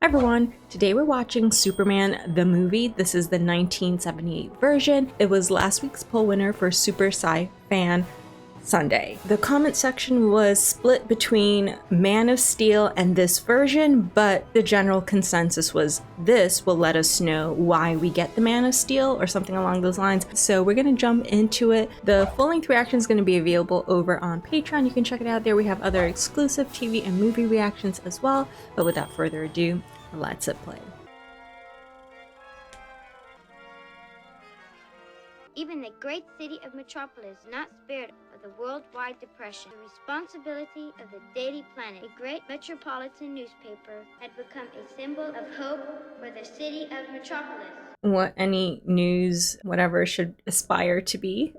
Hi everyone, today we're watching Superman the movie. This is the 1978 version. It was last week's poll winner for Super Sci Fan Sunday. The comment section was split between Man of Steel and this version, but the general consensus was this will let us know why we get the Man of Steel or something along those lines. So we're gonna jump into it. The full-length reaction is gonna be available over on Patreon. You can check it out there. We have other exclusive TV and movie reactions as well. But without further ado, let's hit play. Even the great city of Metropolis not spared of the worldwide depression. The responsibility of the Daily Planet, a great metropolitan newspaper, had become a symbol of hope for the city of Metropolis. What any news, whatever, should aspire to be.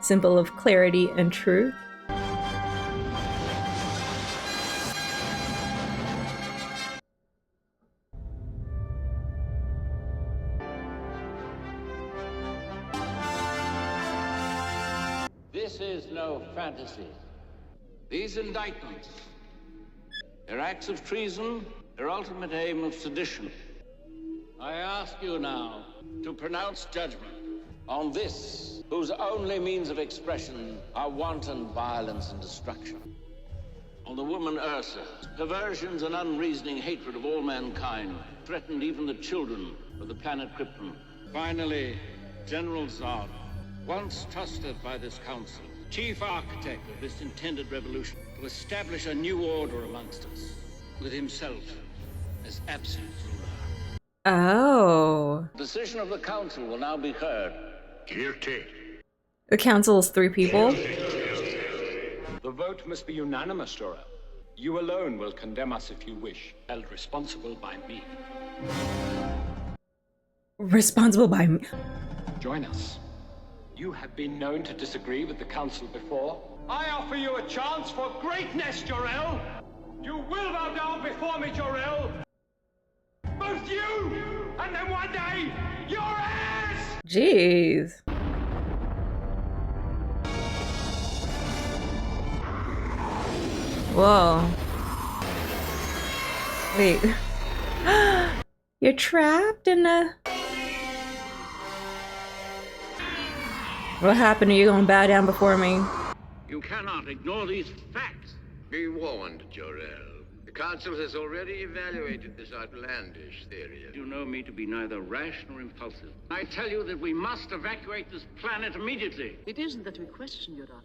Symbol of clarity and truth. This is no fantasy. These indictments, their acts of treason, their ultimate aim of sedition. I ask you now to pronounce judgment on this, whose only means of expression are wanton violence and destruction. On the woman Ursa's perversions and unreasoning hatred of all mankind threatened even the children of the planet Krypton. Finally, General Zod, once trusted by this council, chief architect of this intended revolution, to establish a new order amongst us, with himself as absolute ruler. Oh. The decision of the council will now be heard. Guilty. The council is 3 people. The vote must be unanimous, Jor-El. You alone will condemn us if you wish, held responsible by me. Responsible by me. Join us. You have been known to disagree with the council before. I offer you a chance for greatness, Jor-El! You will bow down before me, Jor-El! Both you, and then one day, your heirs! Jeez. Whoa. Wait. You're trapped in a... What happened? Are you gonna bow down before me? You cannot ignore these facts. Be warned, Jor-El. The Council has already evaluated this outlandish theory. You know me to be neither rash nor impulsive. I tell you that we must evacuate this planet immediately. It isn't that we question your data.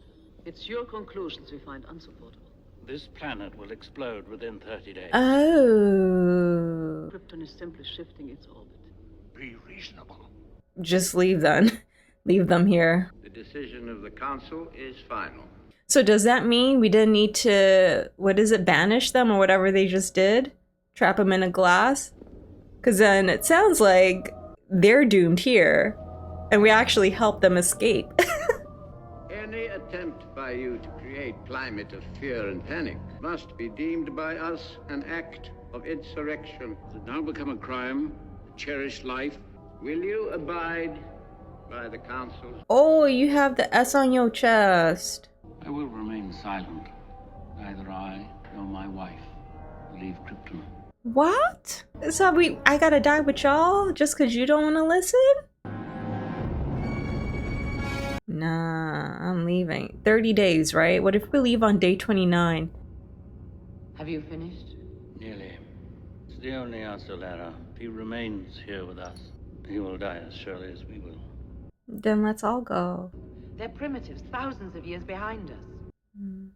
It's your conclusions we find unsupportable. This planet will explode within 30 days. Oh. Krypton is simply shifting its orbit. Be reasonable. Just leave then. Leave them here. The decision of the Council is final. So does that mean we didn't need to, what is it, banish them or whatever they just did? Trap them in a glass? Because then it sounds like they're doomed here. And we actually helped them escape. Any attempt by you to create climate of fear and panic must be deemed by us an act of insurrection. Has it now become a crime to cherish life? Will you abide by the Council? Oh, you have the S on your chest. I will remain silent. Neither I nor my wife will leave Krypton. What? So I gotta die with y'all just because you don't want to listen? Nah, I'm leaving. 30 days, right? What if we leave on day 29? Have you finished? Nearly. It's the only answer, Lara. If he remains here with us, he will die as surely as we will. Then let's all go. They're primitives, thousands of years behind us.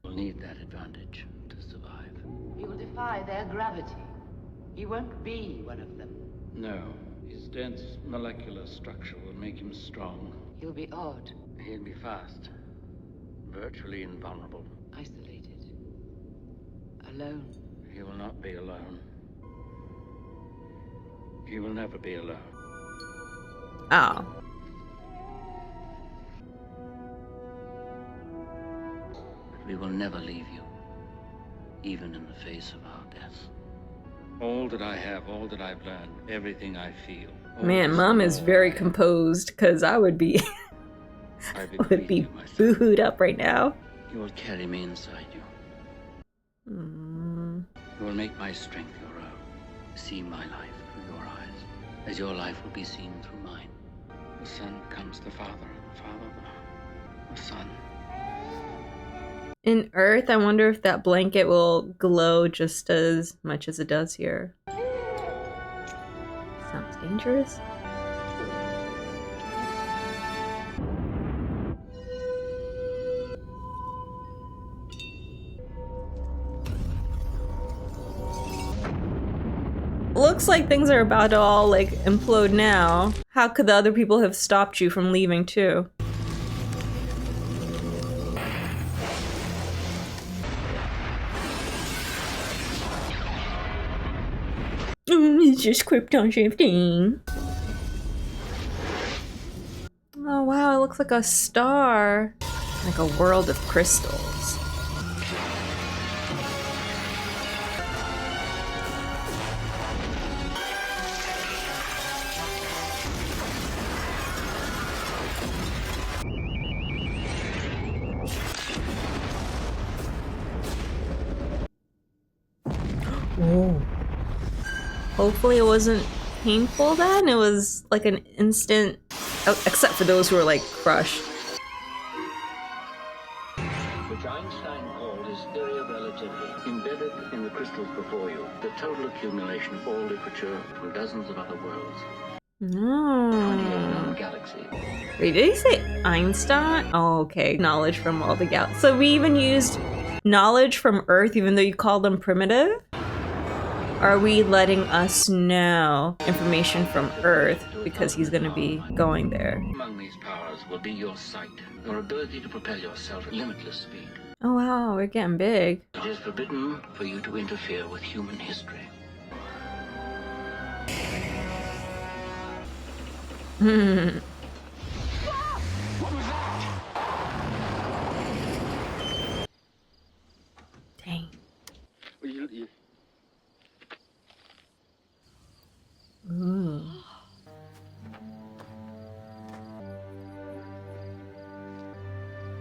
We'll need that advantage to survive. He will defy their gravity. He won't be one of them. No. His dense molecular structure will make him strong. He'll be odd, He'll be fast. Virtually invulnerable. isolated, alone. He will not be alone. He will never be alone. Oh. We will never leave you, even in the face of our deaths. All that I have, all that I've learned, everything I feel. Man, Mom is very composed because I would be booed up right now. You will carry me inside you. You will make my strength your own. see my life through your eyes, as your life will be seen through mine. The son becomes the father, and the father the son. In Earth, I wonder if that blanket will glow just as much as it does here. Sounds dangerous. Looks like things are about to all like implode now. How could the other people have stopped you from leaving too? It's just Krypton shifting. Oh wow, it looks like a star. Like a world of crystals. Whoa. Hopefully it wasn't painful then. It was like an instant, except for those who were like crushed. Which Einstein called hysteria relativity, embedded in the crystals before you, the total accumulation of all literature from dozens of other worlds. 28 known galaxies. Wait, did he say Einstein? Oh, okay. Knowledge from all the galaxies. So we even used knowledge from Earth even though you call them primitive? Are we letting us know information from Earth because he's gonna be going there? Among these powers will be your sight, your ability to propel yourself at limitless speed. Oh wow, we're getting big. It is forbidden for you to interfere with human history. Dang. Ooh.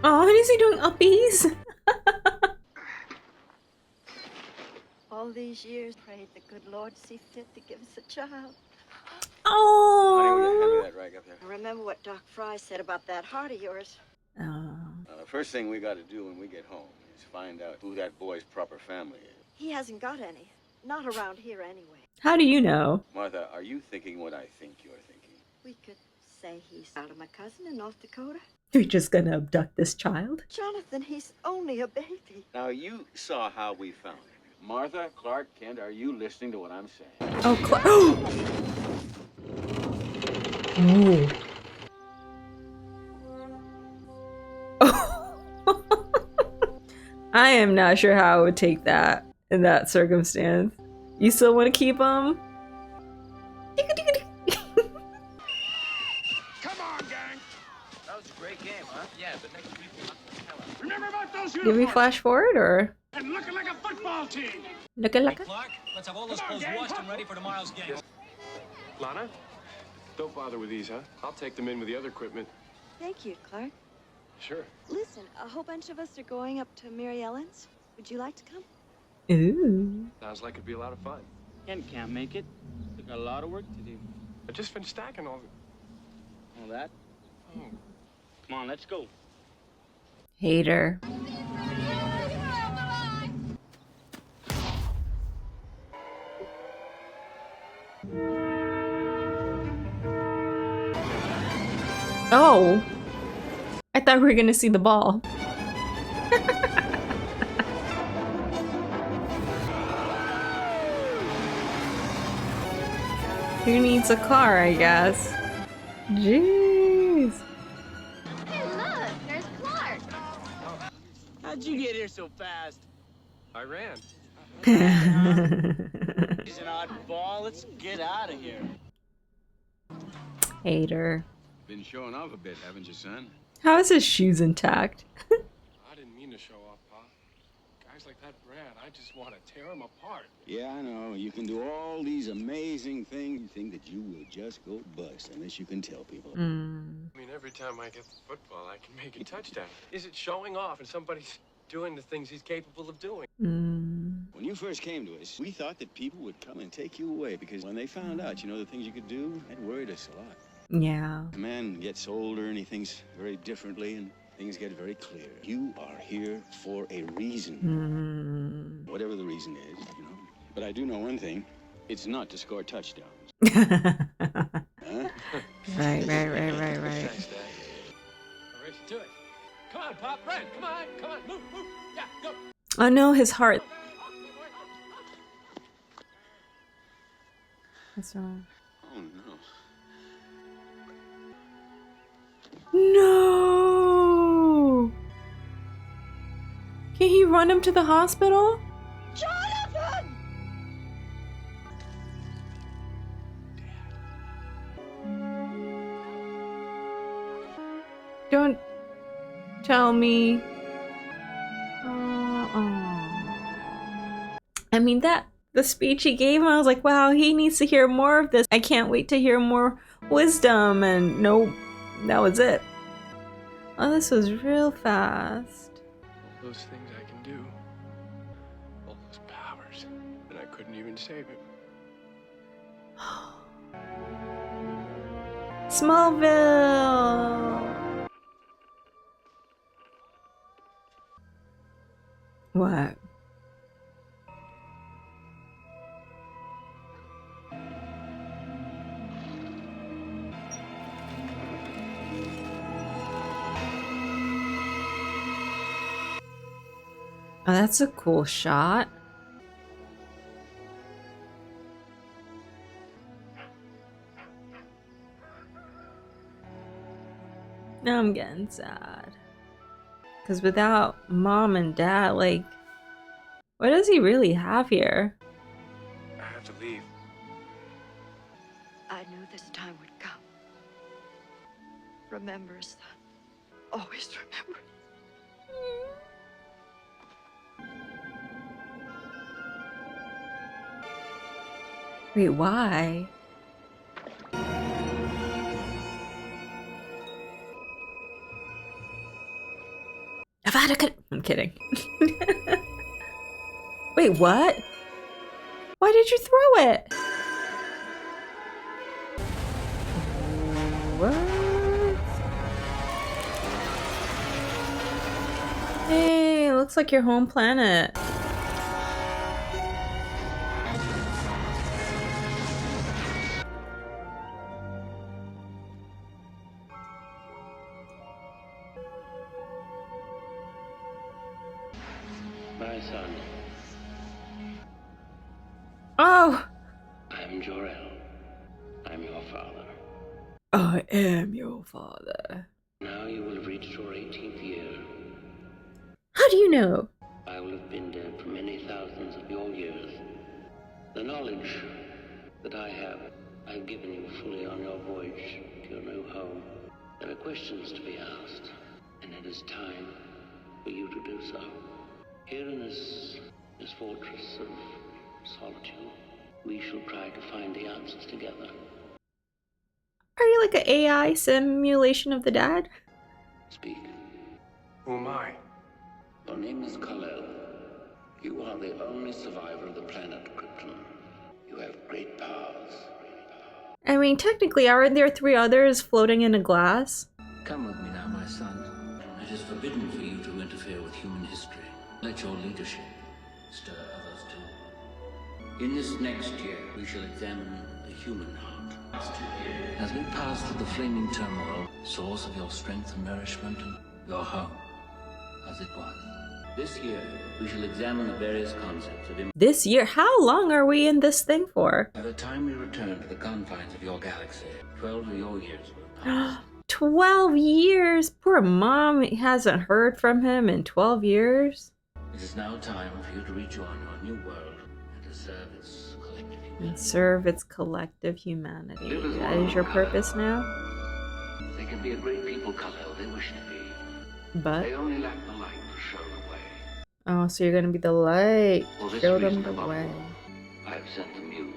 Oh, what is he doing? Uppies? All these years, prayed the good Lord see fit to give us a child. Oh. That rag up there. I remember what Doc Fry said about that heart of yours. Oh. The first thing we got to do when we get home is find out who that boy's proper family is. He hasn't got any. Not around here anyway. How do you know? Martha, are you thinking what I think you're thinking? We could say he's out of my cousin in North Dakota. You're just gonna abduct this child? Jonathan, he's only a baby. Now, you saw how we found him. Martha, Clark, Kent, are you listening to what I'm saying? Oh, Ooh. I am not sure how I would take that in that circumstance. You still want to keep him? Come on, gang! That was a great game, huh? Yeah, but next week we'll have to tell us. Remember about those Did we uniforms? flash forward or And looking like a football team! looking like a... Clark, let's have all those Come on, clothes gang. washed and ready for tomorrow's game. Lana, don't bother with these, huh? I'll take them in with the other equipment. Thank you, Clark. Sure. Listen, a whole bunch of us are going up to Mary Ellen's. Would you like to come? Ooh. Sounds like it'd be a lot of fun. Ken can't make it. We got a lot of work to do. I just finished stacking all That? Oh. Come on, let's go. Hater. Oh. I thought we were gonna see the ball. Who needs a car, I guess? Jeez. Hey, look, there's Clark. How'd you get here so fast? I ran. He's an oddball. Let's get out of here. Hater. Been showing off a bit, haven't you, son? How is his shoes intact? I didn't mean to show off, Pa. Guys like that Brad, I just want to tear them apart. Yeah, I know. You can do all these amazing things. You think that you will just go bust unless you can tell people. I mean, every time I get the football, I can make a touchdown. Is it showing off and somebody's doing the things he's capable of doing? When you first came to us, we thought that people would come and take you away because when they found out, the things you could do, it worried us a lot. Yeah. A man gets older and he thinks very differently and things get very clear. You are here for a reason. Whatever the reason is, But I do know one thing. It's not to score touchdowns. Huh? Right. Thanks, Dad. All right, do it. Come on, Pop. Brent, come on. Move. Yeah, go. Oh no, his heart. What's wrong? Oh, no. No! Can he run him to the hospital? Jonathan! Don't tell me. I mean, the speech he gave him, I was like, wow, he needs to hear more of this. I can't wait to hear more wisdom. And no, that was it. Oh, this was real fast. All those things I can do. All those powers. And I couldn't even save him. Smallville! What? Oh, that's a cool shot. Now I'm getting sad. Because without mom and dad, like, what does he really have here? I have to leave. I knew this time would come. Remember, son. Always remember. Wait, why? I'm kidding. Wait, what? Why did you throw it? What? Hey, looks like your home planet. My son, Oh! I'm Jor-El. I'm your father. I am your father. Now you will have reached your 18th year. How do you know? I will have been dead for many thousands of your years. The knowledge that I have, I've given you fully on your voyage to your new home. There are questions to be asked, and it is time for you to do so. Here in this Fortress of Solitude, we shall try to find the answers together. Are you like an AI simulation of the dad? Speak. Who am I? Your name is Kal-El. You are the only survivor of the planet Krypton. You have great powers. I mean, technically, aren't there 3 others floating in a glass? Come with me now, my son. It is forbidden for you to interfere with human history. Let your leadership stir others too. In this next year, we shall examine the human heart. As we pass through the flaming turmoil, source of your strength and nourishment, and your home, as it was. This year, we shall examine the various concepts of This year? How long are we in this thing for? By the time we return to the confines of your galaxy, 12 of your years will have passed. 12 years? Poor mom hasn't heard from him in 12 years. It is now time for you to rejoin your new world and to serve its collective humanity. And serve its collective humanity. That is your purpose now? They can be a great people, Kal-El. They wish to be. But? They only lack the light to show the way. Oh, so you're gonna be the light. For this Show them reason the above way. all, I have sent them you.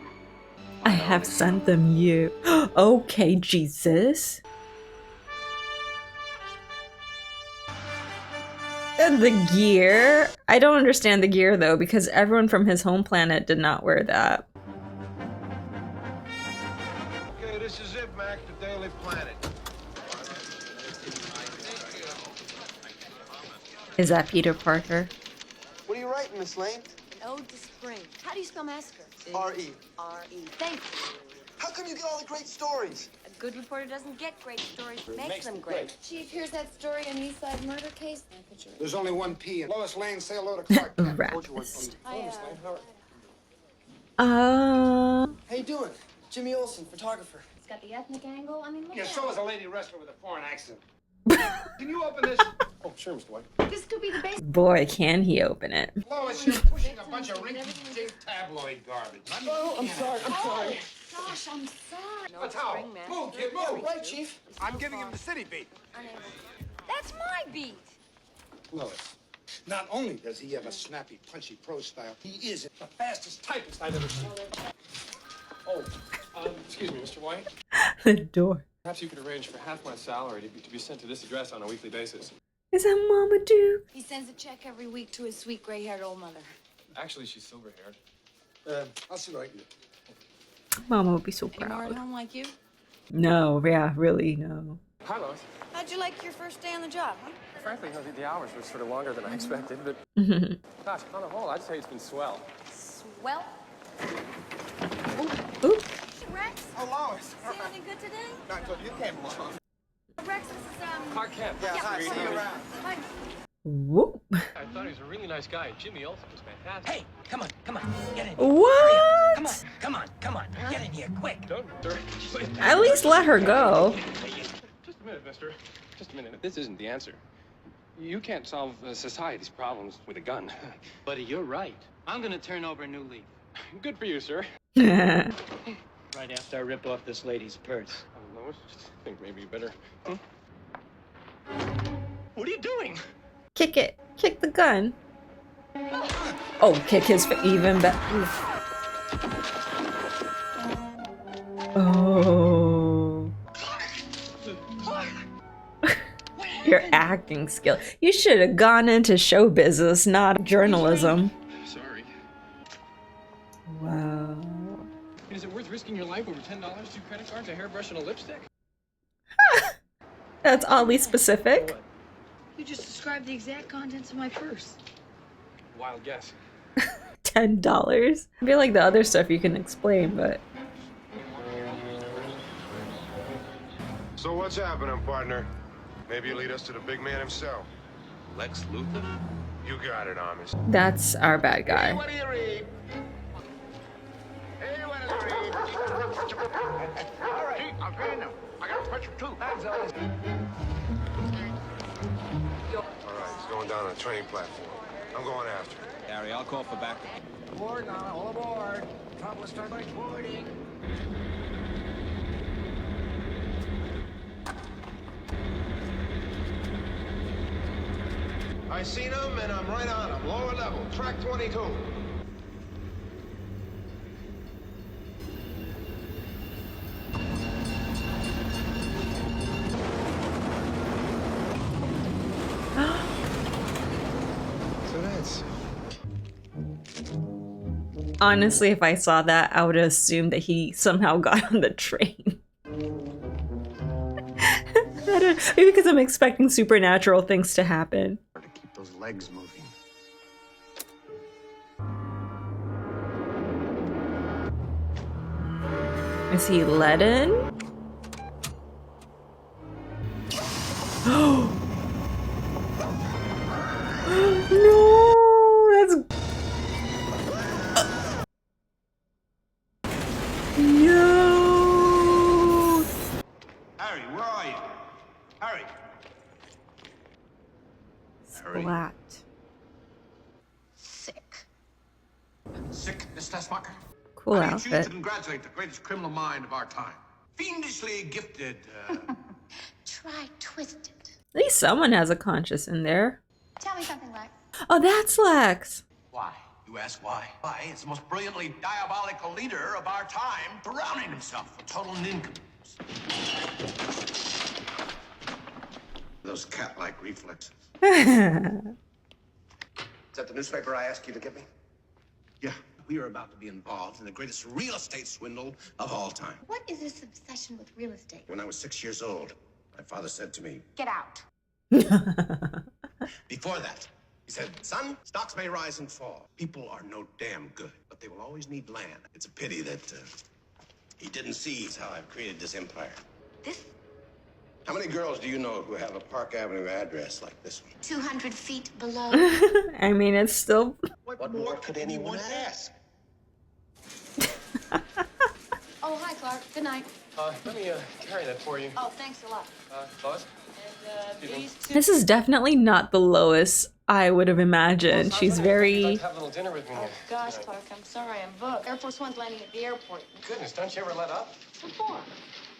I have sent them you. Okay, Jesus. understand the gear. I don't understand the gear though, because everyone from his home planet did not wear that. Okay, this is it, Mac, the Daily Planet. Is that Peter Parker? What are you writing, Miss Lane? Ode to Spring. How do you spell massacre? R-E. R-E. Thank you. How come you get all the great stories? A good reporter doesn't get great stories, makes them great. Chief, here's that story on East Side murder case. There's only one P in Lois Lane. Say hello to Clark Kent. Rapist. How you doing? Jimmy Olsen, photographer. It's got the ethnic angle. I mean, look Yeah, at so it. is a lady wrestler with a foreign accent. Can you open this? Oh, sure, Mr. White. This could be the base. Boy, can he open it. Lois, you're pushing a bunch of rinky-dink tabloid garbage. Oh, I'm sorry. Gosh, I'm sorry. What's how? Move, kid, move. Right, Chief. I'm giving him the city beat. That's my beat. Lois, not only does he have a snappy, punchy prose style, he is the fastest typist I've ever seen. Oh, excuse me, Mr. White. The door. Perhaps you could arrange for half my salary to be sent to this address on a weekly basis. Is that Mama Duke? He sends a check every week to his sweet gray-haired old mother. Actually, she's silver-haired. I'll see what I can do. Mama would be so Any more at proud. home like you? No, yeah, really, no. Hi, Lois. How'd you like your first day on the job, huh? Frankly, you know, the hours were sort of longer than I expected, but gosh, on the whole, I'd say it's been swell. Swell. Ooh. Rex, Oh, Lois. see anything good today? Not until you came along. Rex, this is, Clark Kent. Yeah, hi, see you around. Hi. Whoop. I thought he was a really nice guy, and Jimmy Olsen was fantastic. Hey, come on, get in. What? Come on, get in here, quick. Don't, sir. At least let her go. Just a minute, mister. Just a minute. This isn't the answer. You can't solve society's problems with a gun. Buddy, you're right. I'm gonna turn over a new leaf. Good for you, sir. Right after I rip off this lady's purse. Lois, just think maybe you better. What are you doing? Kick it. Kick the gun. Oh, kick his even better. Oh. Your acting skill. You should have gone into show business, not journalism. Sorry. Wow. Is it worth risking your life over $10, 2 credit cards, a hairbrush, and a lipstick? That's oddly specific. You just described the exact contents of my purse. Wild guess. $10. I feel like the other stuff you can explain, but So what's happening, partner? Maybe you lead us to the big man himself. Lex Luthor? You got it, Amos. that's our bad guy. What do you read? Hey, what do you read? All right, I'm paying them. I got a picture too. All right, he's going down on a train platform. I'm going after him. Harry, I'll call for backup. Aboard now, all aboard. Top will start by boarding. I seen him and I'm right on him. Lower level, track 22. So that's... Honestly, if I saw that, I would assume that he somehow got on the train. Maybe because I'm expecting supernatural things to happen. To keep those legs moving. Is he let in? No, that's no. Harry, where are you? Harry. Splat. Sick, Miss Tessmacher? Cool I need you to outfit. congratulate the greatest criminal mind of our time. Fiendishly gifted, Try twisted. At least someone has a conscience in there. Tell me something, Lex. Oh, that's Lex. Why? You ask why? Why? It's the most brilliantly diabolical leader of our time, surrounding himself with total nincompoops. Those cat-like reflexes. Is that the newspaper I asked you to give me? Yeah, we are about to be involved in the greatest real estate swindle of all time. What is this obsession with real estate? When I was 6 years old, my father said to me, Get out. before that, he said, son, stocks may rise and fall. People are no damn good, but they will always need land. It's a pity that he didn't seize how I've created this empire. This? How many girls do you know who have a Park Avenue address like this one? 200 feet below. I mean, it's still... What more could anyone ask? Oh, hi, Clark. Good night. Let me carry that for you. Oh, thanks a lot. Lois? And these two... This is definitely not the Lois I would have imagined. She's very... Have a little dinner with me. Oh, gosh, Clark, I'm sorry. I'm booked. Air Force One's landing at the airport. Goodness, don't you ever let up? Before.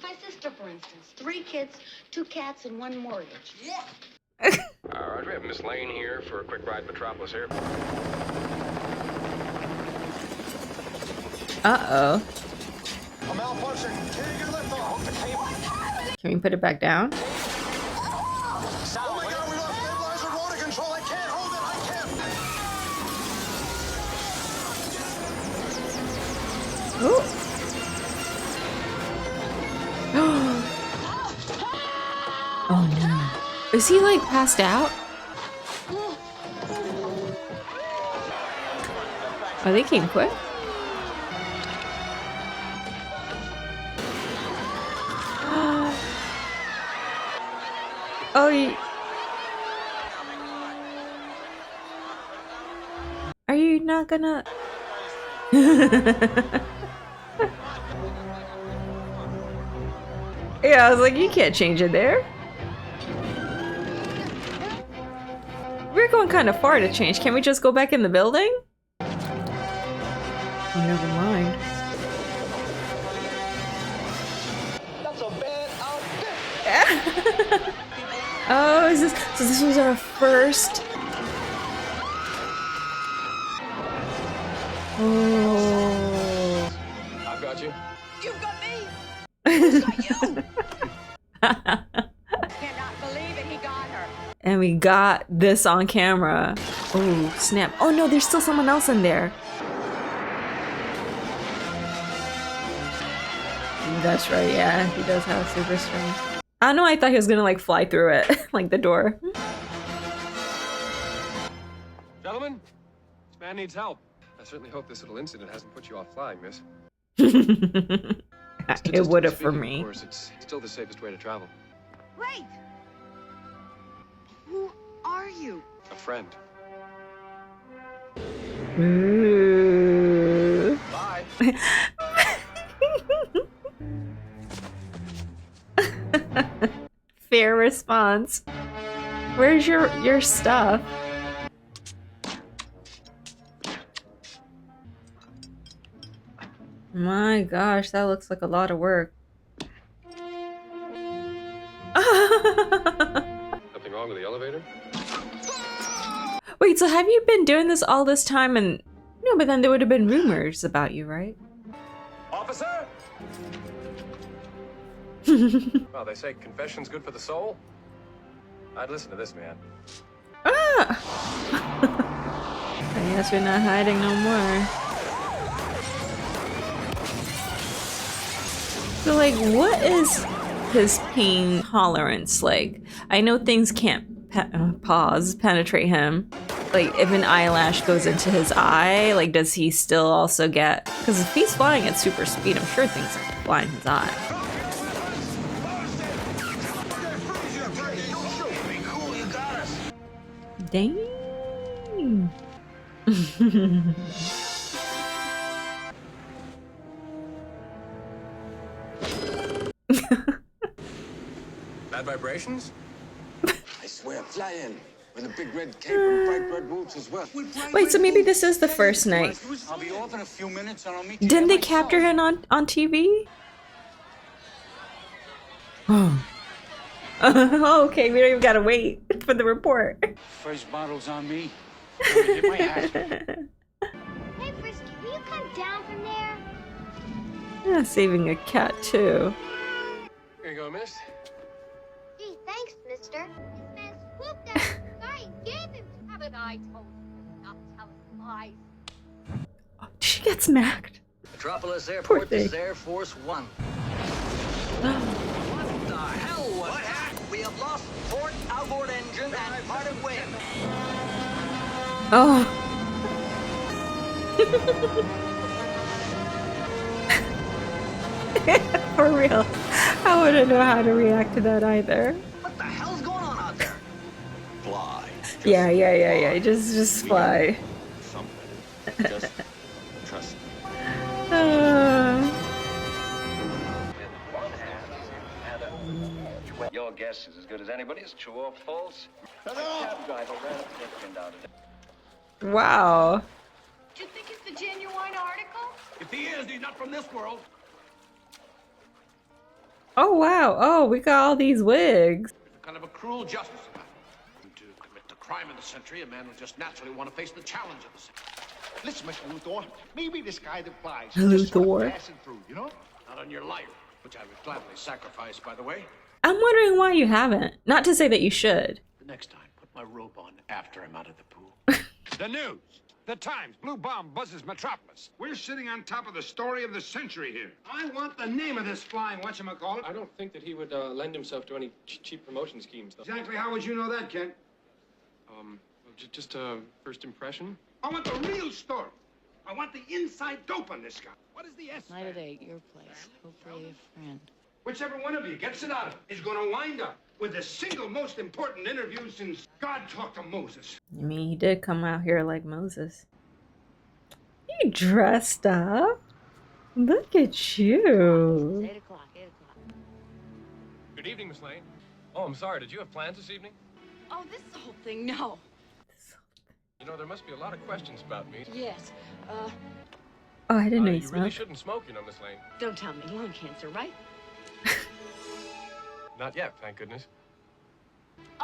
My sister, for instance. 3 kids, 2 cats, and 1 mortgage. Yeah. All right, we have Miss Lane here for a quick ride Metropolis here. Uh-oh. A malfunction. Can't get lift off. The cable. Can we put it back down? Oh my God, we lost stabilizer rotor control. I can't hold it. I can't. Ooh. Oh no. Is he like passed out? Oh, they came quick. Oh, are you not gonna? Yeah, I was like, you can't change it there. We're going kind of far to change. Can we just go back in the building? Oh, never mind. That's a bad outfit. Oh, is this? So this was our first. Oh. I've got you. You've got me. Cannot believe it. He got her. And we got this on camera. Oh, snap. Oh no, there's still someone else in there. That's right, yeah. He does have super strength. I don't know, I thought he was gonna like fly through it, like the door. Gentlemen, this man needs help. I certainly hope this little incident hasn't put you off flying, miss. It would have for me. Of course, it's still the safest way to travel. Wait. Who are you? A friend. Ooh. Bye. Fair response. Where's your stuff? My gosh, that looks like a lot of work. Nothing wrong with the elevator? Wait, so have you been doing this all this time and... No, but then there would have been rumors about you, right? Officer? Well, they say confession's good for the soul. I'd listen to this man. Ah! I guess we're not hiding no more. So, like, what is his pain tolerance like? I know things can't penetrate him. Like, if an eyelash goes into his eye, like, does he still also get... Because if he's flying at super speed, I'm sure things are flying in his eye. Dang. Bad vibrations? I swear, fly in. With a big red cape and bright red boots as well. Wait, so maybe this is the first night. I'll be off in a few minutes and I'll meet you. Didn't they capture him on TV? Oh. Oh, okay, we don't even gotta wait for the report. First bottle's on me. Let me get my hat. Hey, Frisky, will you come down from there? Yeah, saving a cat too. Here you go, miss. Gee, thanks, mister. This man swooped at him. Sorry, gave him. Haven't I told you? life. She gets smacked. Metropolis Poor Airport, thing. this is Air Force One. What the hell was that? We have lost port, outboard engine, and part of wing. Oh. For real. I wouldn't know how to react to that either. What the hell's going on out there? Fly. Yeah. Just fly. Something. Just trust me. Your guess is as good as anybody's. True or false? A cab driver ran a pedestrian down today. Wow. Do you think it's the genuine article? If he is, he's not from this world. Oh wow. Oh, we got all these wigs. It's kind of a cruel justice. To commit the crime of the century, a man will just naturally want to face the challenge of the century. Listen, Mr. Luthor, maybe this guy that flies. Luthor. Passing through, you know? Not on your life, which I would gladly sacrifice, by the way. I'm wondering why you haven't. Not to say that you should. The next time, put my robe on after I'm out of the pool. The news. The Times. Blue bomb buzzes Metropolis. We're sitting on top of the story of the century here. I want the name of this flying whatchamacallit. I don't think that he would lend himself to any cheap promotion schemes, though. Exactly how would you know that, Ken? Just first impression. I want the real story. I want the inside dope on this guy. What is the S? Night at 8, your place. Hopefully a friend. Whichever one of you gets it out is going to wind up with the single most important interview since God talked to Moses. I mean, he did come out here like Moses. You dressed up. Look at you. 8 o'clock. Good evening, Miss Lane. Oh, I'm sorry. Did you have plans this evening? Oh, this whole thing, no. You know, there must be a lot of questions about me. Yes. Oh, I didn't know you You really smoked. shouldn't smoke, you know, Miss Lane. Don't tell me. Lung cancer, right? Not yet, thank goodness.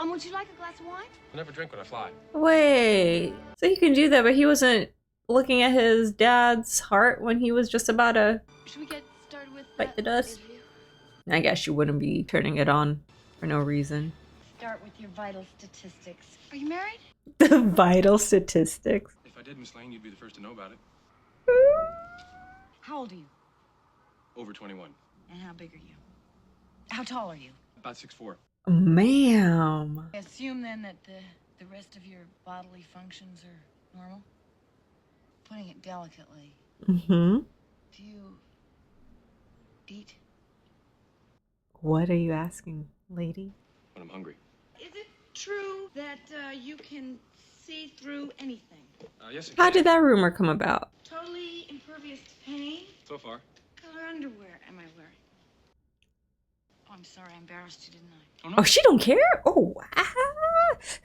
Would you like a glass of wine? I never drink when I fly. Wait. So he can do that, but he wasn't looking at his dad's heart when he was just about to Should we get started with bite the dust? I guess you wouldn't be turning it on for no reason. Start with your vital statistics. Are you married? The vital statistics. If I did, Miss Lane, you'd be the first to know about it. How old are you? Over 21. And how big are you? How tall are you? About 6'4". Ma'am. I assume then that the rest of your bodily functions are normal? Putting it delicately. Mm-hmm. Do you eat? What are you asking, lady? When I'm hungry. Is it true that you can see through anything? Yes, How did that rumor come about? Totally impervious to pain? So far. What color underwear am I wearing? Oh, I'm sorry, I embarrassed you, didn't I? Oh, she don't care? Oh,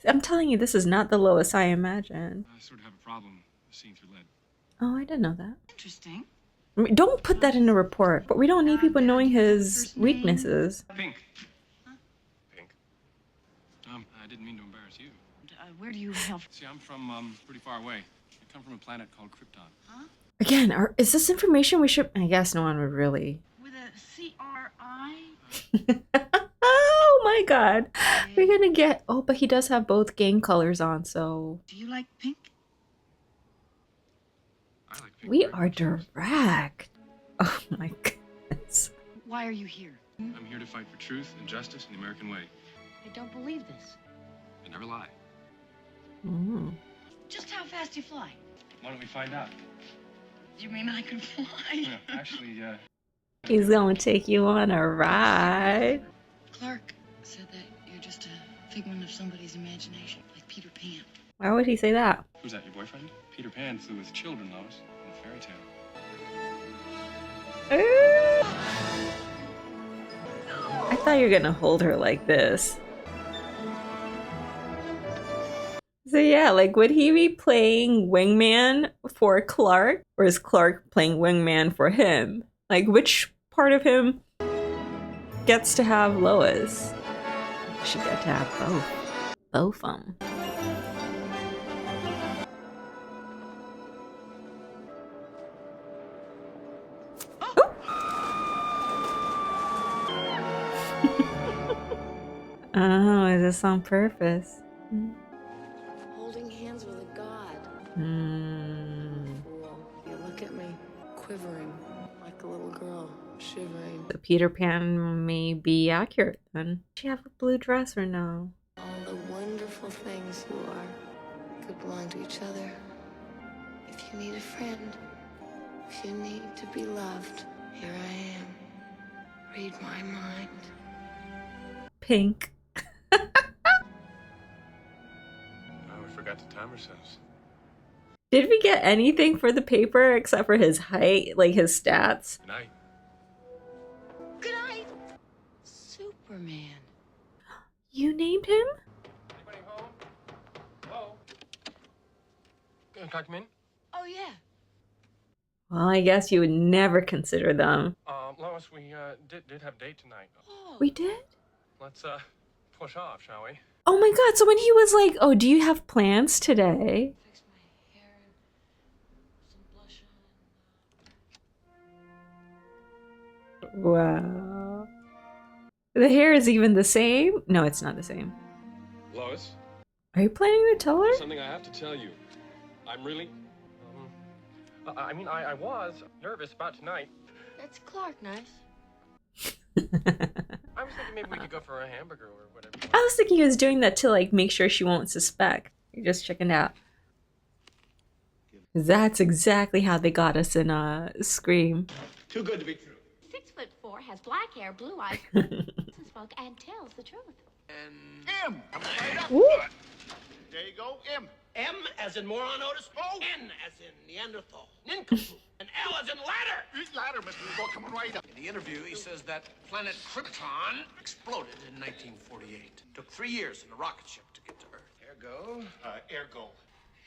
I'm telling you, this is not the Lois I imagined. I sort of have a problem seeing through lead. Oh, I didn't know that. Interesting. I mean, don't put that in a report. But we don't need people knowing his weaknesses. Pink. Huh? Pink. I didn't mean to embarrass you. Where do you hail from? See, I'm from pretty far away. I come from a planet called Krypton. Huh? Again, is this information we should... I guess no one would really... With a C-R-I? Oh my god. We're gonna get... Oh, but he does have both gang colors on, so... Do you like pink? I like pink. We are direct. Oh my goodness. Why are you here? I'm here to fight for truth and justice in the American way. I don't believe this. I never lie. Mm. Just how fast do you fly? Why don't we find out? You mean I can fly? Yeah, actually, He's gonna take you on a ride. Clark said that you're just a figment of somebody's imagination, like Peter Pan. Why would he say that? Who's that, your boyfriend? Peter Pan flew with children, Lois, in a fairy tale. I thought you were gonna hold her like this. So yeah, like would he be playing wingman for Clark? Or is Clark playing wingman for him? Like which part of him gets to have Lois? She got to have both. Both of them. Oh, is this on purpose? Holding hands with a god. Hmm. The Peter Pan may be accurate then. Does she have a blue dress or no? All the wonderful things you are could belong to each other. If you need a friend, if you need to be loved, here I am. Read my mind. Pink. Oh, we forgot to time ourselves. Did we get anything for the paper except for his height, like his stats? Good night. Good night, Superman. You named him? Anybody home? Hello? Can I come in? Oh, yeah. Well, I guess you would never consider them. Lois, we did have a date tonight. We did? Let's push off, shall we? Oh my god, so when he was like, oh, do you have plans today? Fix my hair and some blush on. Wow. The hair is even the same? No, it's not the same. Lois? Are you planning to tell her? Something I have to tell you. I'm really... I was nervous about tonight. That's Clark, nice. I was thinking maybe we could go for a hamburger or whatever. I was thinking he was doing that to like make sure she won't suspect. You're just checking out. That's exactly how they got us in Scream. Too good to be true. 6'4", has black hair, blue eyes, spoke, and tells the truth. And M. I'm right up. Woo. There you go, M. M as in moron, Otis. N as in Neanderthal. Nincompoop. And L as in ladder. Ladder, Mr. Revo, coming right up. In the interview, he says that planet Krypton exploded in 1948. Took 3 years in a rocket ship to get to Earth. Ergo, Ergo.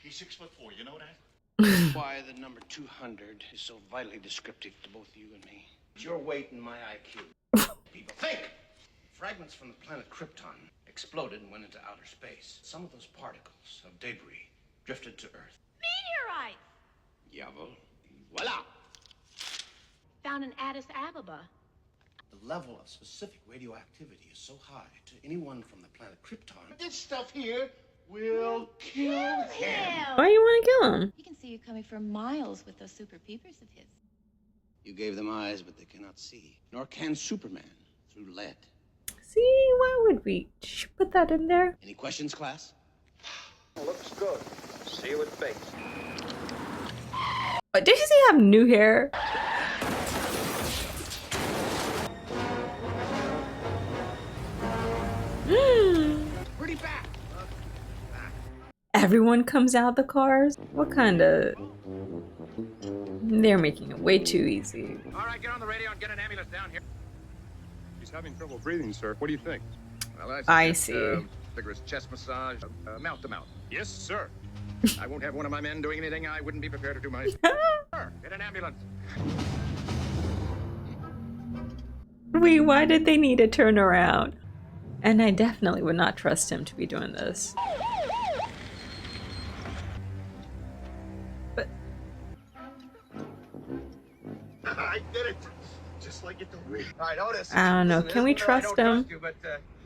He's 6'4", you know that? Why the number 200 is so vitally descriptive to both you and me. It's your weight and my IQ. people think. Fragments from the planet Krypton exploded and went into outer space. Some of those particles of debris drifted to Earth. Meteorite! Jawohl. Voila! Found in Addis Ababa. The level of specific radioactivity is so high to anyone from the planet Krypton. This stuff here will kill him. Why you want to kill him? You can see you coming for miles with those super peepers of his. You gave them eyes, but they cannot see. Nor can Superman through lead. See, why would we? Should put that in there. Any questions, class? Looks good. See you at base. Oh, did he have new hair? Pretty back. Everyone comes out the cars? What kind of... They're making it way too easy. All right, get on the radio and get an ambulance down here. He's having trouble breathing, sir. What do you think? Well, I see. Vigorous chest massage, mouth to mouth. Yes, sir. I won't have one of my men doing anything I wouldn't be prepared to do myself. Get an ambulance. Wait, why did they need to turn around? And I definitely would not trust him to be doing this. But I did it. Just like you told me. All right, Otis. I don't know. Can we trust him? I don't trust you, but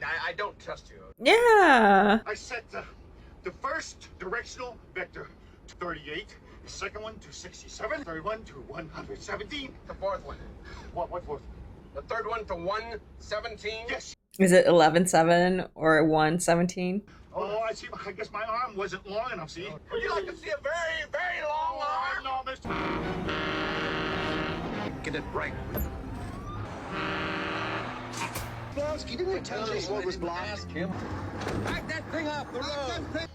I don't trust you. Yeah. I set the first directional vector to 38, the second one to 67, third one to 117. The fourth one. What fourth? The third one to 117. Yes. Is it 11-7 or 1-17? Oh, I see. I guess my arm wasn't long enough, see? Would you like to see a very, very long arm? No, mister. Get it right. Blonsky, didn't I tell you what was blocked? Back that thing off the road.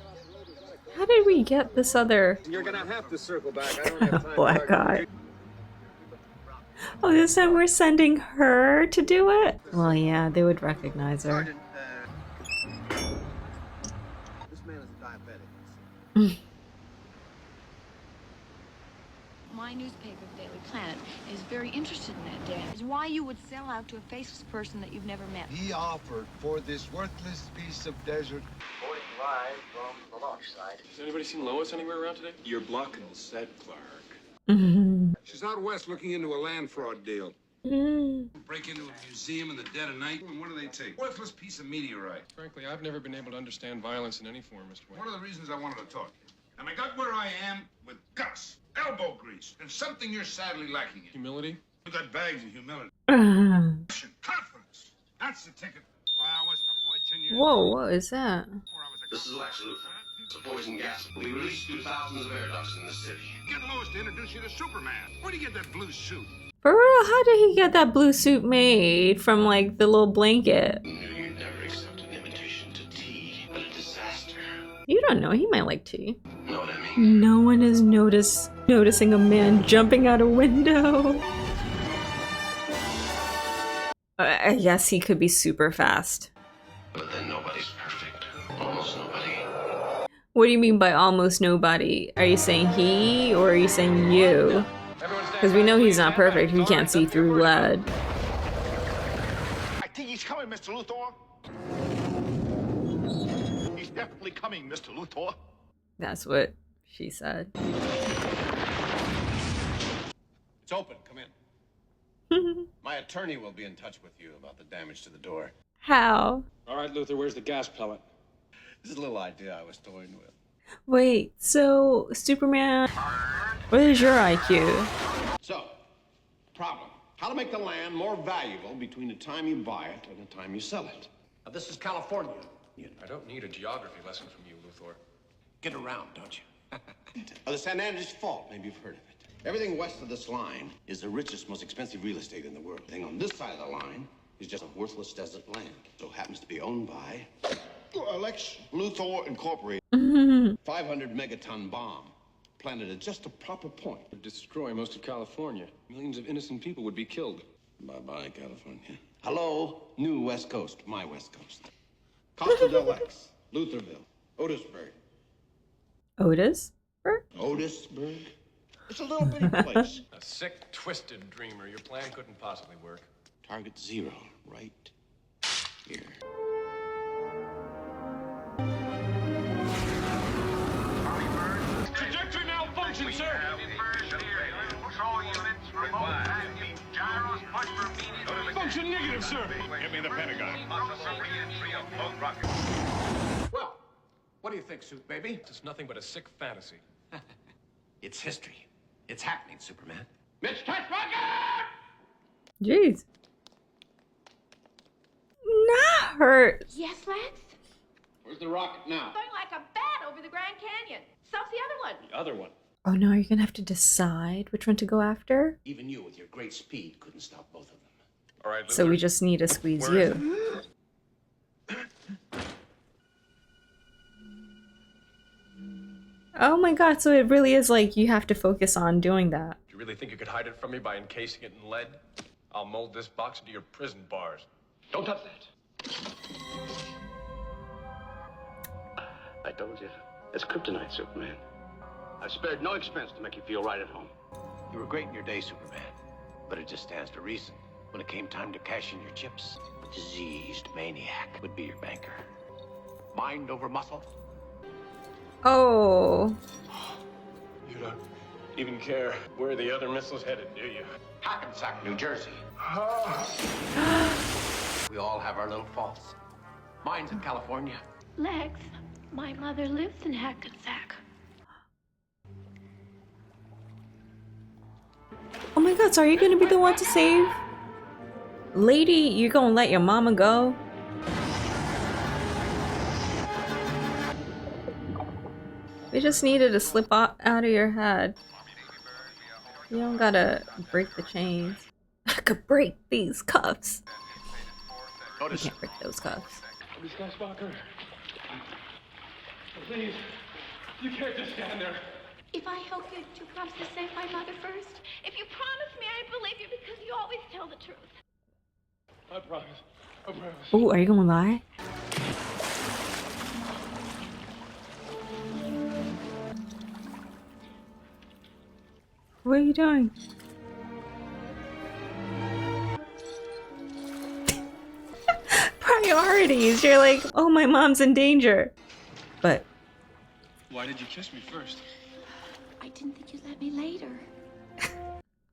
How did we get this other You're gonna have to circle back. I don't have time. black guy? Oh, this time we're sending her to do it? Well, yeah, they would recognize her. Sergeant, this man is a diabetic. My newspaper, the Daily Planet, is very interested in that, Dan. Is why you would sell out to a faceless person that you've never met. He offered for this worthless piece of desert. Reporting live from the launch site. Has anybody seen Lois anywhere around today? You're blocking the set, Clark. She's out west looking into a land fraud deal. Break into a museum in the dead of night. And what do they take? Worthless piece of meteorite. Frankly, I've never been able to understand violence in any form, Mr. Wayne. One of the reasons I wanted to talk to you. And I got where I am with guts, elbow grease, and something you're sadly lacking in. Humility? You got bags of humility. Confidence. That's the ticket. Why, I wasn't a boy 10 years Whoa, what is that? This is Lex Luthor. It's a poison gas. We released through thousands of air ducts in the city. Get Lois to introduce you to Superman. Where'd you get that blue suit? For real, how did he get that blue suit made from like the little blanket? You never accept an invitation to tea, but a disaster. You don't know, he might like tea. Know what I mean? No one is noticing a man jumping out a window. I guess he could be super fast. But then nobody's perfect. Almost nobody. What do you mean by almost nobody? Are you saying he or are you saying you? Because we know he's not perfect. We can't see through lead. I think he's coming, Mr. Luthor. He's definitely coming, Mr. Luthor. That's what she said. It's open. Come in. My attorney will be in touch with you about the damage to the door. How? All right, Luthor, where's the gas pellet? This is a little idea I was toying with. Wait, so Superman, what is your IQ? So, problem. How to make the land more valuable between the time you buy it and the time you sell it. Now, this is California. I don't need a geography lesson from you, Luthor. Get around, don't you? The San Andreas Fault, maybe you've heard of it. Everything west of this line is the richest, most expensive real estate in the world. Everything on this side of the line is just a worthless desert land. So it happens to be owned by Lex Luthor Incorporated. 500 megaton bomb planted at just a proper point. Would destroy most of California. Millions of innocent people would be killed. Bye-bye, California. Hello, new West Coast, my West Coast. Costa del Lex, Lutherville, Otisburg. Otisburg? It's a little bitty place. A sick, twisted dreamer. Your plan couldn't possibly work. Target 0, right here. Trajectory malfunction, sir. Function negative, sir. Get me the Pentagon. Well, what do you think, Suit Baby? It's nothing but a sick fantasy. It's history. It's happening, Superman. Mitch Testmarker! Jeez. Not hurt. Yes, Lex? Where's the rocket now? Going like a bat over the Grand Canyon. So's the other one. The other one. Oh no, you're gonna have to decide which one to go after? Even you, with your great speed, couldn't stop both of them. All right, Luthor. So we just need to squeeze you. Oh my god, so it really is like you have to focus on doing that. Do you really think you could hide it from me by encasing it in lead? I'll mold this box into your prison bars. Don't touch that. I told you. It's kryptonite, Superman. I've spared no expense to make you feel right at home. You were great in your day, Superman. But it just stands to reason. When it came time to cash in your chips, a diseased maniac would be your banker. Mind over muscle? Oh. You don't even care where the other missile's headed, do you? Hackensack, New Jersey. We all have our little faults. Mine's in California. Lex, my mother lives in Hackensack. Oh my god, so are you gonna be the one to save? Lady, you gonna let your mama go? It just needed to slip out of your head. You don't gotta break the chains. I could break these cuffs. You can't break those cuffs. Miss Glassbacher, please, you can't just stand there. If I help you, do you promise to save my mother first? If you promise me, I believe you because you always tell the truth. I promise. I promise. Oh, are you gonna lie? What are you doing? Priorities. You're like, oh, my mom's in danger. But Why did you kiss me first? I didn't think you'd let me later.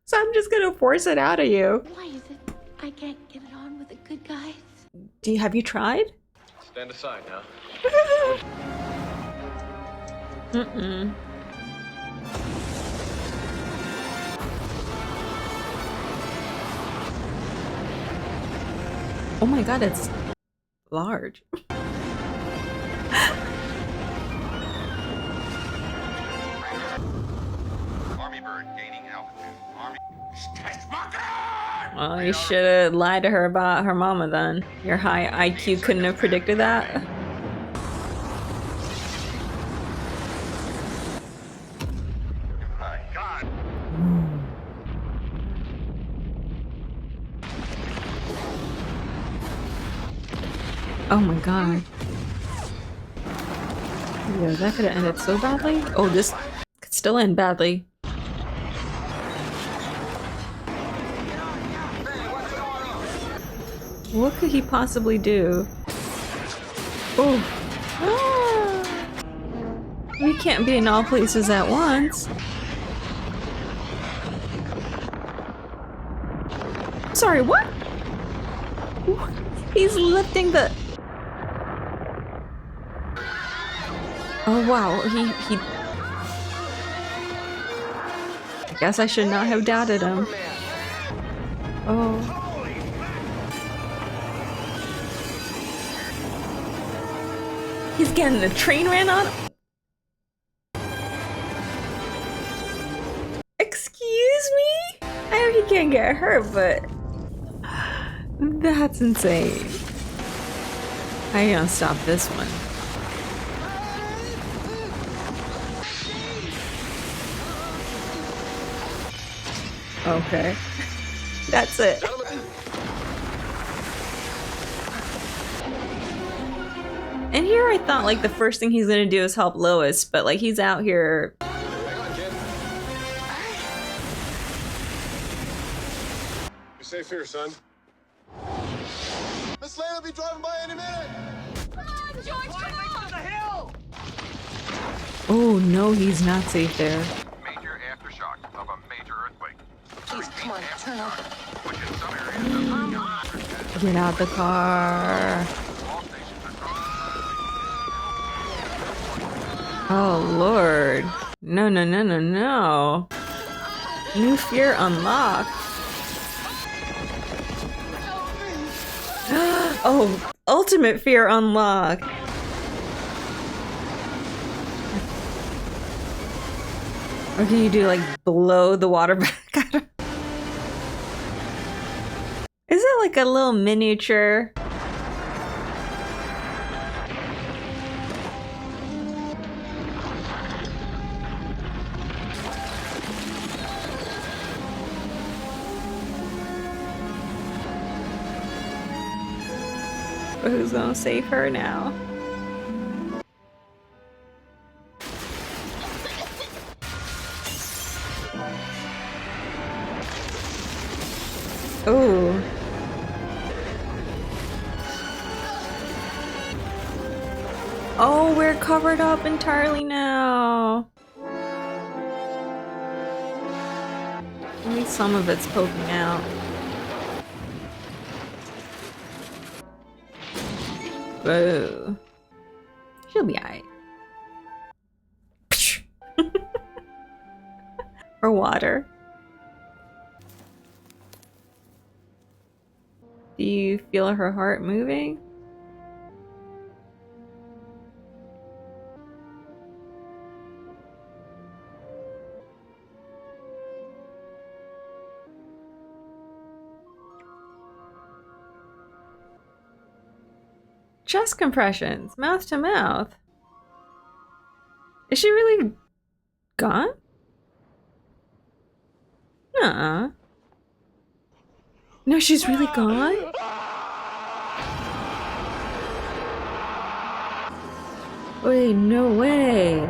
so I'm just gonna force it out of you. Why is it I can't get it on with the good guys? Have you tried? Stand aside now. Oh my god, it's large. Army bird gaining altitude. Army. Oh, you should have lied to her about her mama then. Your high IQ couldn't have predicted that. My God. Oh my god. Yeah, that could have ended so badly. Oh, this could still end badly. What could he possibly do? Oh. Ah. We can't be in all places at once. Sorry, what? He's lifting the... Oh wow, he... Guess I should not have doubted him. Oh. He's getting the train ran on? Excuse me? I know he can't get hurt, but... That's insane. How are you gonna stop this one? Okay. That's it. And here I thought like the first thing he's gonna do is help Lois, but like he's out here. Hang on, kid. You're safe here, son. Miss Lane will be driving by any minute. Come on, George, come on! The hill! Oh no, he's not safe there. Major aftershock of a major earthquake. Please, come on, turn over. Which in some areas Get out the car. Oh Lord. No, no, no, no, no. New fear unlocked. Oh, ultimate fear unlocked. Or can you do like blow the water back at him? Is it like a little miniature? Who's gonna save her now? Ooh. Oh, we're covered up entirely now. At least some of it's poking out. Whoa. She'll be alright. Or water. Do you feel her heart moving? Chest compressions, mouth to mouth. Is she really gone? Nuh-uh. No, she's really gone? Wait, no way.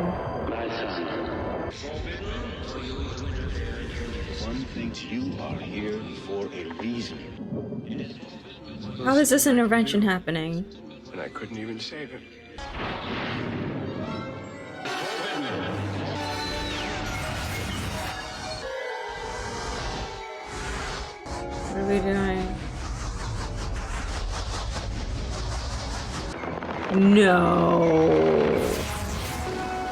One thinks you are here for a reason. How is this intervention happening? And I couldn't even save him. What are we doing? No.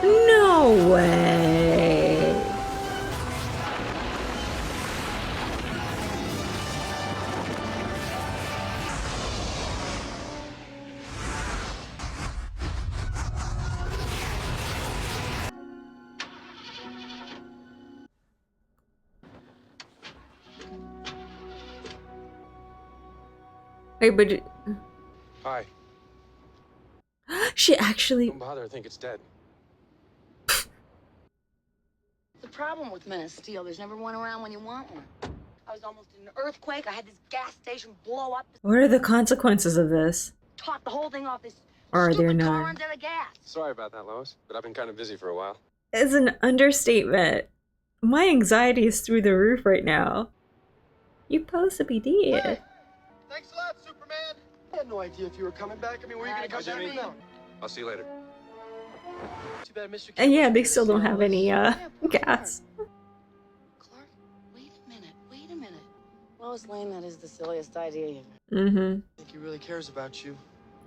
No way. Wait, but Hi. she actually... Don't bother, I think it's dead. The problem with Men of Steel, there's never one around when you want one. I was almost in an earthquake. I had this gas station blow up. What are the consequences of this? Top the whole thing off. This Or are there stupid car none? runs out of gas. Sorry about that, Lois, but I've been kind of busy for a while. It's an understatement. My anxiety is through the roof right now. You supposed to be dead. Thanks a lot, Superman. I had no idea if you were coming back. I mean, were you gonna come back or no? I'll see you later. Too bad Mr. And yeah, they still don't have any gas. Wait a minute. Lois Lane, that is the silliest idea ever. Mm-hmm. I think he really cares about you.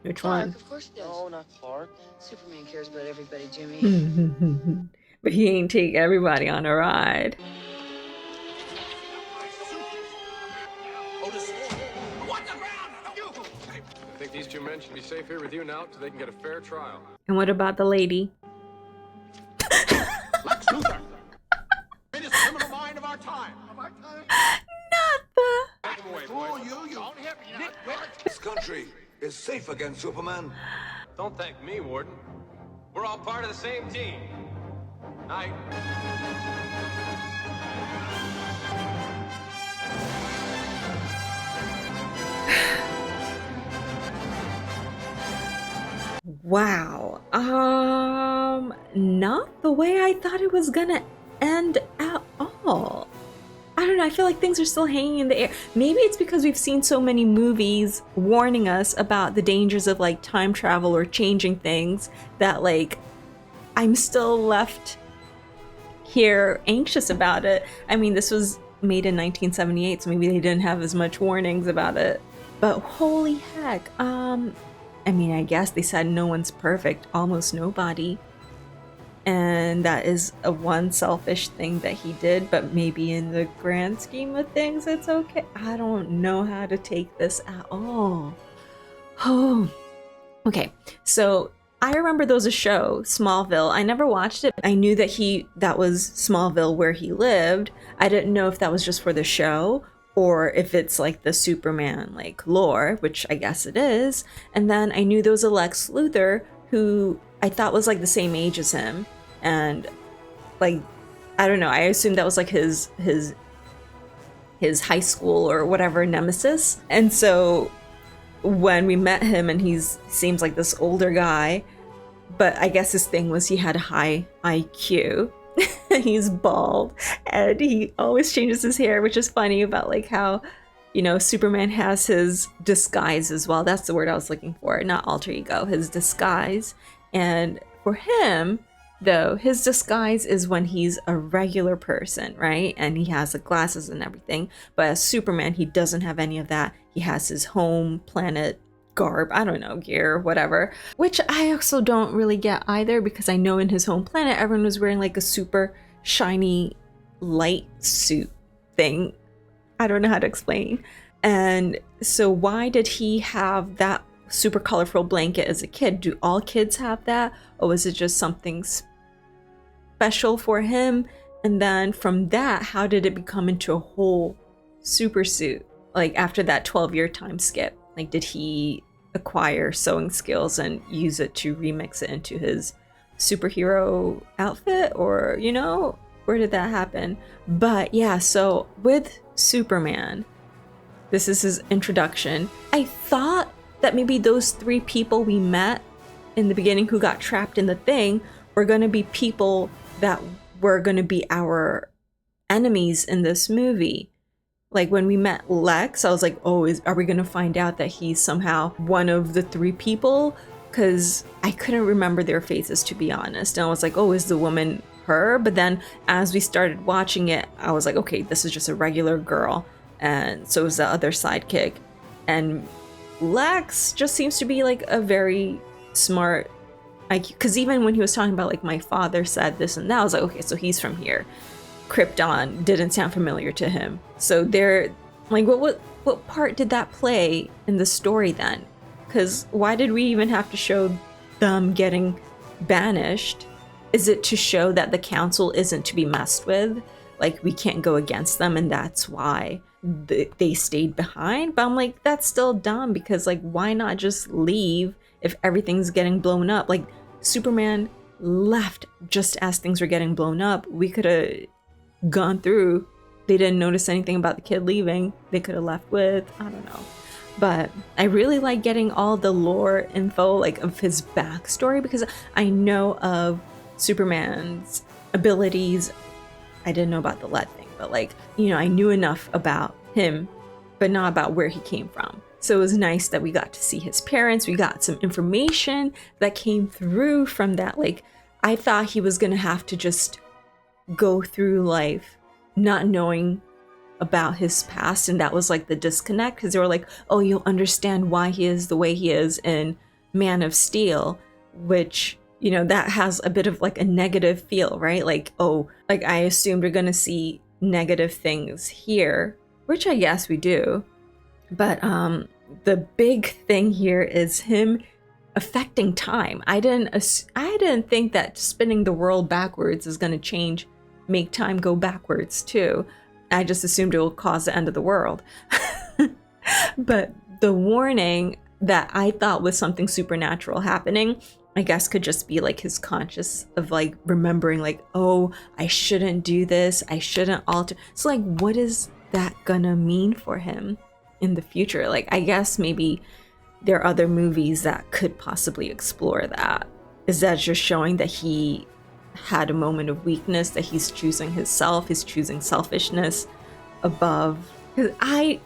Which Clark, one? of course he does. No, not Clark. Superman cares about everybody, Jimmy. But he ain't take everybody on a ride. I think these two men should be safe here with you now so they can get a fair trial. And what about the lady? Lex Luthor. Greatest criminal mind of our time. Not the... Take them away, boys. This country is safe against Superman. Don't thank me, Warden. We're all part of the same team. Night. Wow. Not the way I thought it was gonna end at all. I don't know, I feel like things are still hanging in the air. Maybe it's because we've seen so many movies warning us about the dangers of like time travel or changing things that like I'm still left here anxious about it. I mean, this was made in 1978, so maybe they didn't have as much warnings about it. But holy heck, I mean, I guess they said no one's perfect, almost nobody. And that is a one selfish thing that he did, but maybe in the grand scheme of things, it's okay. I don't know how to take this at all. Oh, okay. So I remember there was a show, Smallville. I never watched it. I knew that was Smallville where he lived. I didn't know if that was just for the show or if it's like the Superman like lore, which I guess it is. And then I knew there was a Lex Luthor who I thought was like the same age as him. And like, I don't know, I assumed that was like his high school or whatever nemesis. And so when we met him and seems like this older guy, but I guess his thing was he had a high IQ. He's bald and he always changes his hair, which is funny about like how, you know, Superman has his disguise as well. That's the word I was looking for, not alter ego, his disguise. And for him, though, his disguise is when he's a regular person, right? And he has the glasses and everything. But as Superman, he doesn't have any of that. He has his home planet garb, I don't know, gear, whatever, which I also don't really get either, because I know in his home planet everyone was wearing like a super shiny light suit thing. I don't know how to explain. And so why did he have that super colorful blanket as a kid? Do all kids have that, or was it just something special for him? And then from that, how did it become into a whole super suit, like after that 12-year time skip? Like, did he acquire sewing skills and use it to remix it into his superhero outfit? Or, you know, where did that happen? But yeah, so with Superman, this is his introduction. I thought that maybe those three people we met in the beginning who got trapped in the thing were going to be people that were going to be our enemies in this movie. Like when we met Lex, I was like, oh, are we going to find out that he's somehow one of the three people? Because I couldn't remember their faces, to be honest. And I was like, oh, is the woman her? But then as we started watching it, I was like, okay, this is just a regular girl. And so is the other sidekick. And Lex just seems to be like a very smart, like, because even when he was talking about like my father said this and that, I was like, okay, so he's from here. Krypton didn't sound familiar to him. So they're like, what part did that play in the story then? Because why did we even have to show them getting banished? Is it to show that the council isn't to be messed with? Like we can't go against them and that's why they stayed behind. But I'm like, that's still dumb, because like, why not just leave if everything's getting blown up? Like, Superman left just as things were getting blown up. We could have gone through. They didn't notice anything about the kid leaving. They could have left with, I don't know. But I really like getting all the lore info, like of his backstory, because I know of Superman's abilities. I didn't know about the lead thing, but like, you know, I knew enough about him, but not about where he came from. So it was nice that we got to see his parents. We got some information that came through from that. Like, I thought he was gonna have to just go through life not knowing about his past, and that was like the disconnect, because they were like, oh, you'll understand why he is the way he is in Man of Steel, which, you know, that has a bit of like a negative feel, right? Like, oh, like I assumed we're gonna see negative things here, which I guess we do. But the big thing here is him affecting time. I didn't think that spinning the world backwards is gonna make time go backwards too. I just assumed it will cause the end of the world. But the warning that I thought was something supernatural happening, I guess could just be like his conscious of like remembering like, oh, I shouldn't do this, I shouldn't alter. So like, what is that gonna mean for him in the future? Like, I guess maybe there are other movies that could possibly explore that. Is that just showing that he had a moment of weakness, that he's choosing himself, he's choosing selfishness above? Because I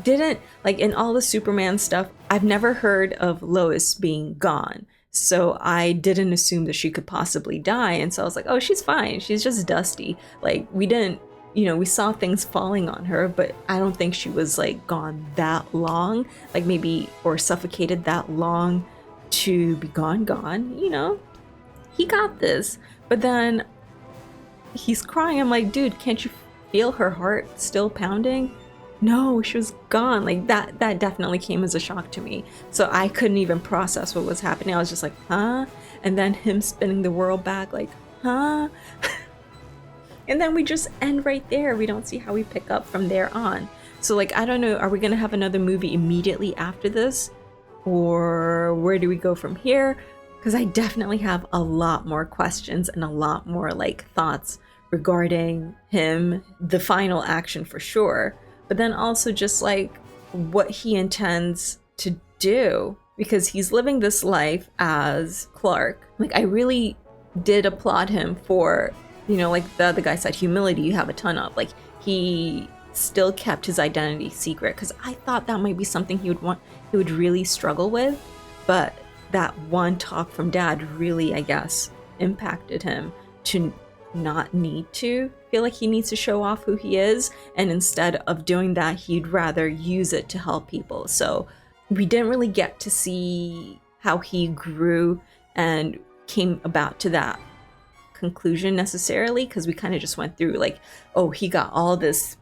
didn't, like, in all the Superman stuff, I've never heard of Lois being gone. So I didn't assume that she could possibly die. And so I was like, oh, she's fine. She's just dusty. Like, we didn't, you know, we saw things falling on her, but I don't think she was like gone that long, like maybe, or suffocated that long to be gone, you know, he got this. But then he's crying. I'm like, dude, can't you feel her heart still pounding? No, she was gone. Like that definitely came as a shock to me. So I couldn't even process what was happening. I was just like, huh? And then him spinning the world back, like, huh? And then we just end right there. We don't see how we pick up from there on. So like, I don't know, are we gonna have another movie immediately after this? Or where do we go from here? Because I definitely have a lot more questions and a lot more like thoughts regarding him, the final action for sure, but then also just like what he intends to do, because he's living this life as Clark. Like, I really did applaud him for, you know, like the other guy said, humility you have a ton of. Like, he still kept his identity secret, because I thought that might be something he would really struggle with, but that one talk from Dad really, I guess, impacted him to not need to feel like he needs to show off who he is, and instead of doing that, he'd rather use it to help people. So we didn't really get to see how he grew and came about to that conclusion necessarily, because we kind of just went through like, oh, he got all this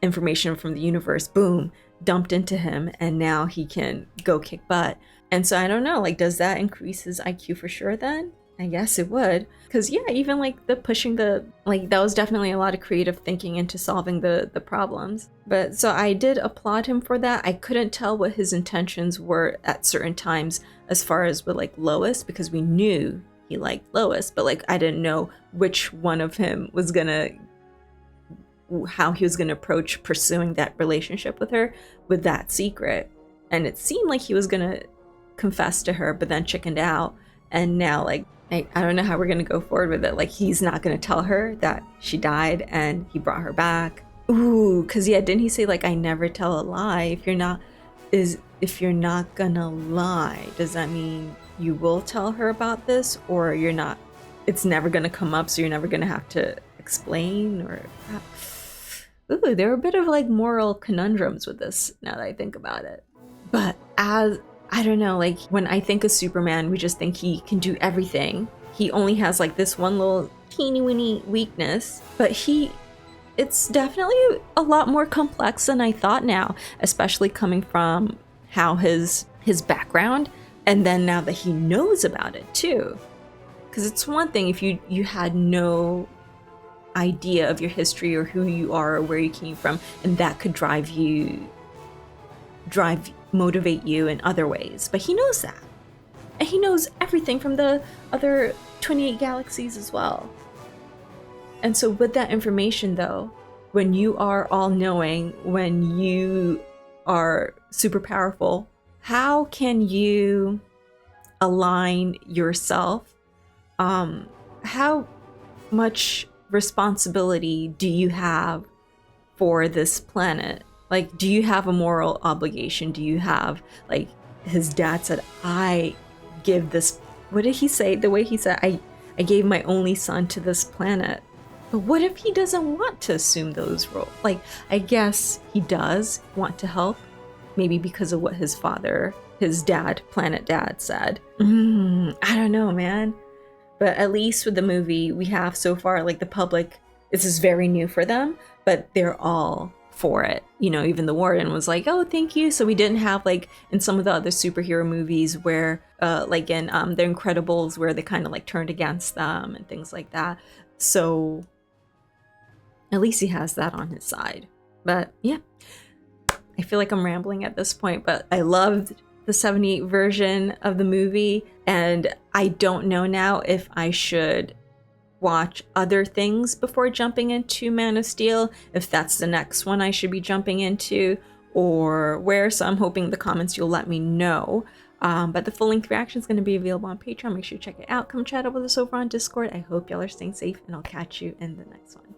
information from the universe, boom, dumped into him, and now he can go kick butt. And so I don't know, like, does that increase his IQ for sure then? I guess it would. Because yeah, even like the pushing the, like, that was definitely a lot of creative thinking into solving the problems. But so I did applaud him for that. I couldn't tell what his intentions were at certain times as far as with like Lois, because we knew he liked Lois, but like I didn't know which one of him was gonna, how he was gonna approach pursuing that relationship with her with that secret. And it seemed like he was gonna confess to her, but then chickened out, and now like I don't know how we're gonna go forward with it. Like, he's not gonna tell her that she died and he brought her back. Ooh, because yeah, didn't he say like, I never tell a lie? If you're not gonna lie, does that mean you will tell her about this, or you're not, it's never gonna come up, so you're never gonna have to explain? Or ooh, there are a bit of like moral conundrums with this now that I think about it. But as I don't know, like when I think of Superman, we just think he can do everything. He only has like this one little teeny weeny weakness, but it's definitely a lot more complex than I thought now, especially coming from how his background, and then now that he knows about it too. Because it's one thing if you had no idea of your history or who you are or where you came from, and that could motivate you in other ways. But he knows that. And he knows everything from the other 28 galaxies as well. And so with that information though, when you are all-knowing, when you are super powerful, how can you align yourself? How much responsibility do you have for this planet? Like, do you have a moral obligation? Do you have, like, his dad said, I give this, what did he say? The way he said, I gave my only son to this planet. But what if he doesn't want to assume those roles? Like, I guess he does want to help, maybe because of what his father, his dad, planet dad said. I don't know, man. But at least with the movie, we have so far, like, the public, this is very new for them, but they're all for it. You know, even the warden was like, oh, thank you. So we didn't have, like, in some of the other superhero movies where, like in The Incredibles, where they kind of like turned against them and things like that. So at least he has that on his side. But yeah, I feel like I'm rambling at this point, but I loved the 78 version of the movie, and I don't know now if I should watch other things before jumping into Man of Steel, if that's the next one I should be jumping into, or where. So I'm hoping in the comments you'll let me know. But the full-length reaction is going to be available on Patreon. Make sure you check it out. Come chat up with us over on Discord. I hope y'all are staying safe, and I'll catch you in the next one.